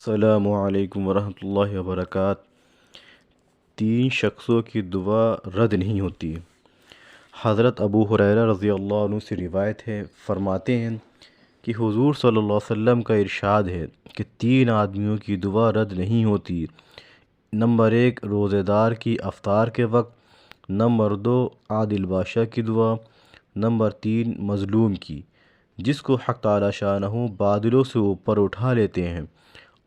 السلام علیکم ورحمۃ اللہ وبرکاتہ۔ 3 شخصوں کی دعا رد نہیں ہوتی۔ حضرت ابو ہریرہ رضی اللہ عنہ سے روایت ہے، فرماتے ہیں کہ حضور صلی اللہ علیہ وسلم کا ارشاد ہے کہ 3 آدمیوں کی دعا رد نہیں ہوتی۔ نمبر 1 روزہ دار کی افطار کے وقت، نمبر 2 عادل بادشاہ کی دعا، نمبر 3 مظلوم کی، جس کو حق تعالی شانہ بادلوں سے اوپر اٹھا لیتے ہیں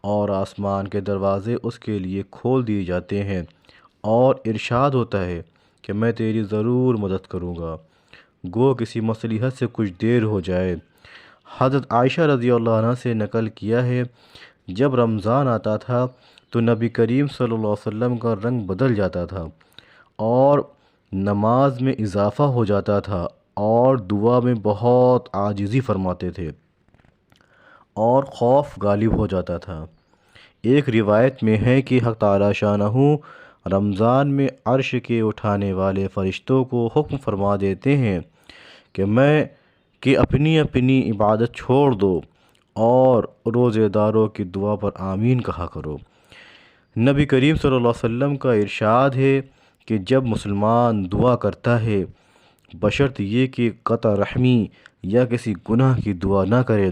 اور آسمان کے دروازے اس کے لیے کھول دیے جاتے ہیں اور ارشاد ہوتا ہے کہ میں تیری ضرور مدد کروں گا، گو کسی مصلحت سے کچھ دیر ہو جائے۔ حضرت عائشہ رضی اللہ عنہ سے نقل کیا ہے، جب رمضان آتا تھا تو نبی کریم صلی اللہ علیہ وسلم کا رنگ بدل جاتا تھا اور نماز میں اضافہ ہو جاتا تھا اور دعا میں بہت عاجزی فرماتے تھے اور خوف غالب ہو جاتا تھا۔ ایک روایت میں ہے کہ حق تعالی شانہ رمضان میں عرش کے اٹھانے والے فرشتوں کو حکم فرما دیتے ہیں کہ اپنی اپنی عبادت چھوڑ دو اور روزے داروں کی دعا پر آمین کہا کرو۔ نبی کریم صلی اللہ علیہ وسلم کا ارشاد ہے کہ جب مسلمان دعا کرتا ہے بشرط یہ کہ قطع رحمی یا کسی گناہ کی دعا نہ کرے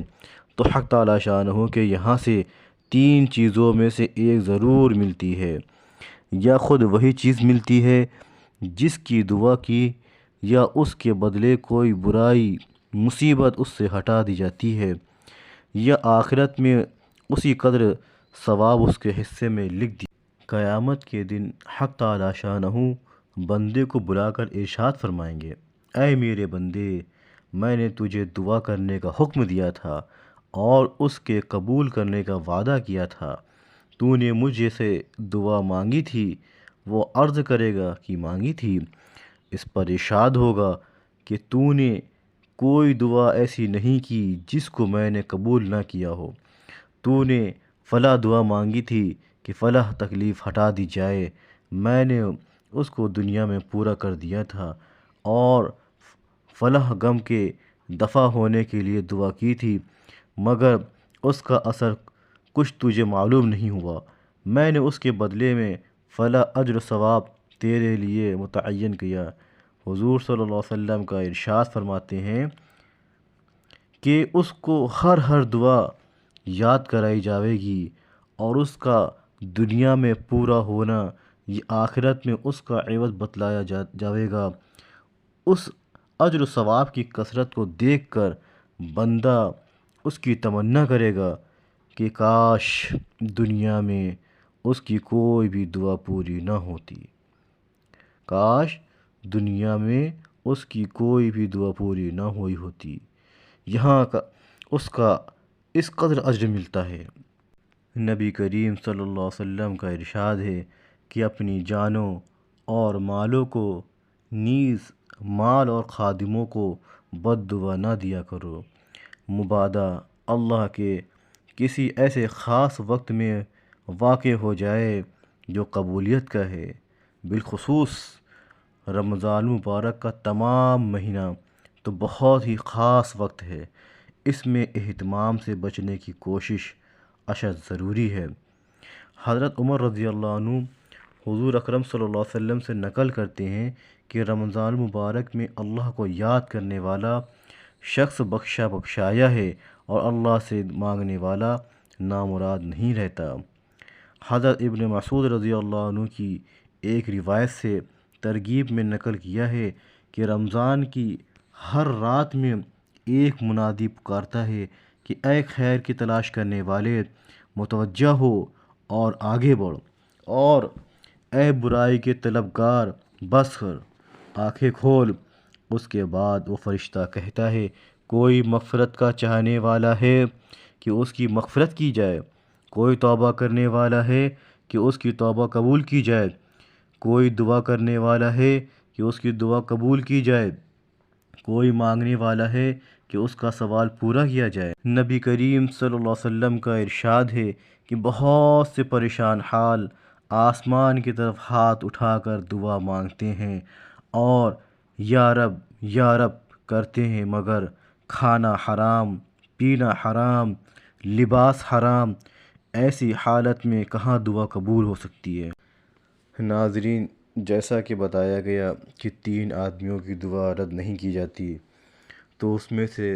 تو حق تعالی شانہ کے یہاں سے 3 چیزوں میں سے ایک ضرور ملتی ہے، یا خود وہی چیز ملتی ہے جس کی دعا کی، یا اس کے بدلے کوئی برائی مصیبت اس سے ہٹا دی جاتی ہے، یا آخرت میں اسی قدر ثواب اس کے حصے میں لکھ دی۔ قیامت کے دن حق تعالی شانہ بندے کو بلا کر ارشاد فرمائیں گے، اے میرے بندے، میں نے تجھے دعا کرنے کا حکم دیا تھا اور اس کے قبول کرنے کا وعدہ کیا تھا، تو نے مجھے سے دعا مانگی تھی، وہ عرض کرے گا کہ مانگی تھی۔ اس پر ارشاد ہوگا کہ تو نے کوئی دعا ایسی نہیں کی جس کو میں نے قبول نہ کیا ہو، تو نے فلاں دعا مانگی تھی کہ فلاں تکلیف ہٹا دی جائے، میں نے اس کو دنیا میں پورا کر دیا تھا، اور فلاں غم کے دفع ہونے کے لیے دعا کی تھی مگر اس کا اثر کچھ تجھے معلوم نہیں ہوا، میں نے اس کے بدلے میں فلاں اجر و ثواب تیرے لیے متعین کیا۔ حضور صلی اللہ علیہ وسلم کا ارشاد فرماتے ہیں کہ اس کو ہر دعا یاد کرائی جاوے گی اور اس کا دنیا میں پورا ہونا یہ آخرت میں اس کا عوض بتلایا جاوے گا۔ اس اجر و ثواب کی کثرت کو دیکھ کر بندہ اس کی تمنا کرے گا کہ کاش دنیا میں اس کی کوئی بھی دعا پوری نہ ہوتی، کاش دنیا میں اس کی کوئی بھی دعا پوری نہ ہوئی ہوتی، یہاں کا اس کا اس قدر اجر ملتا ہے۔ نبی کریم صلی اللہ علیہ وسلم کا ارشاد ہے کہ اپنی جانوں اور مالوں کو نیز مال اور خادموں کو بد دعا نہ دیا کرو، مبادا اللہ کے کسی ایسے خاص وقت میں واقع ہو جائے جو قبولیت کا ہے۔ بالخصوص رمضان مبارک کا تمام مہینہ تو بہت ہی خاص وقت ہے، اس میں اہتمام سے بچنے کی کوشش اشد ضروری ہے۔ حضرت عمر رضی اللہ عنہ حضور اکرم صلی اللہ علیہ وسلم سے نقل کرتے ہیں کہ رمضان مبارک میں اللہ کو یاد کرنے والا شخص بخشا بخشایا ہے اور اللہ سے مانگنے والا نامراد نہیں رہتا۔ حضرت ابن مسعود رضی اللہ عنہ کی ایک روایت سے ترغیب میں نقل کیا ہے کہ رمضان کی ہر رات میں ایک منادی پکارتا ہے کہ اے خیر کی تلاش کرنے والے، متوجہ ہو اور آگے بڑھ، اور اے برائی کے طلبگار بس کر، آنکھیں کھول۔ اس کے بعد وہ فرشتہ کہتا ہے، کوئی مغفرت کا چاہنے والا ہے کہ اس کی مغفرت کی جائے، کوئی توبہ کرنے والا ہے کہ اس کی توبہ قبول کی جائے، کوئی دعا کرنے والا ہے کہ اس کی دعا قبول کی جائے، کوئی مانگنے والا ہے کہ اس کا سوال پورا کیا جائے۔ نبی کریم صلی اللہ علیہ وسلم کا ارشاد ہے کہ بہت سے پریشان حال آسمان کی طرف ہاتھ اٹھا کر دعا مانگتے ہیں اور یا رب یا رب کرتے ہیں، مگر کھانا حرام، پینا حرام، لباس حرام، ایسی حالت میں کہاں دعا قبول ہو سکتی ہے؟ ناظرین، جیسا کہ بتایا گیا کہ 3 آدمیوں کی دعا رد نہیں کی جاتی، تو اس میں سے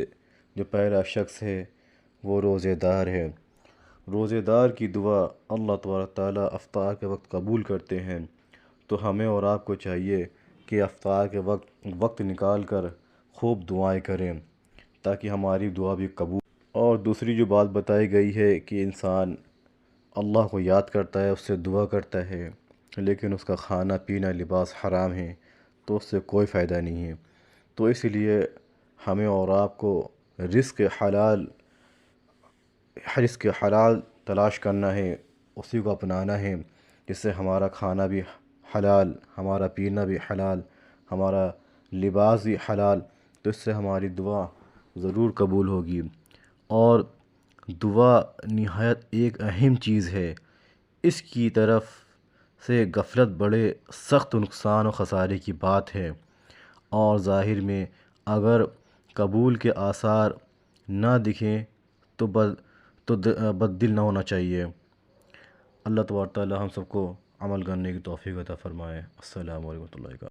جو پہلا شخص ہے وہ روزے دار ہے۔ روزے دار کی دعا اللہ تبارک تعالیٰ افطار کے وقت قبول کرتے ہیں، تو ہمیں اور آپ کو چاہیے کہ افطار کے وقت نکال کر خوب دعائیں کریں تاکہ ہماری دعا بھی قبول۔ اور دوسری جو بات بتائی گئی ہے کہ انسان اللہ کو یاد کرتا ہے، اس سے دعا کرتا ہے، لیکن اس کا کھانا پینا لباس حرام ہے، تو اس سے کوئی فائدہ نہیں ہے۔ تو اس لیے ہمیں اور آپ کو رزق حلال تلاش کرنا ہے، اسی کو اپنانا ہے، جس سے ہمارا کھانا بھی حلال، ہمارا پینا بھی حلال، ہمارا لباس بھی حلال، تو اس سے ہماری دعا ضرور قبول ہوگی۔ اور دعا نہایت ایک اہم چیز ہے، اس کی طرف سے غفلت بڑے سخت نقصان و خسارے کی بات ہے، اور ظاہر میں اگر قبول کے آثار نہ دکھیں تو بد دل نہ ہونا چاہیے۔ اللہ تبارک تعالیٰ ہم سب کو عمل کرنے کی توفیق عطا فرمائے۔ السلام علیکم ورحمۃ اللہ وبرکاتہ۔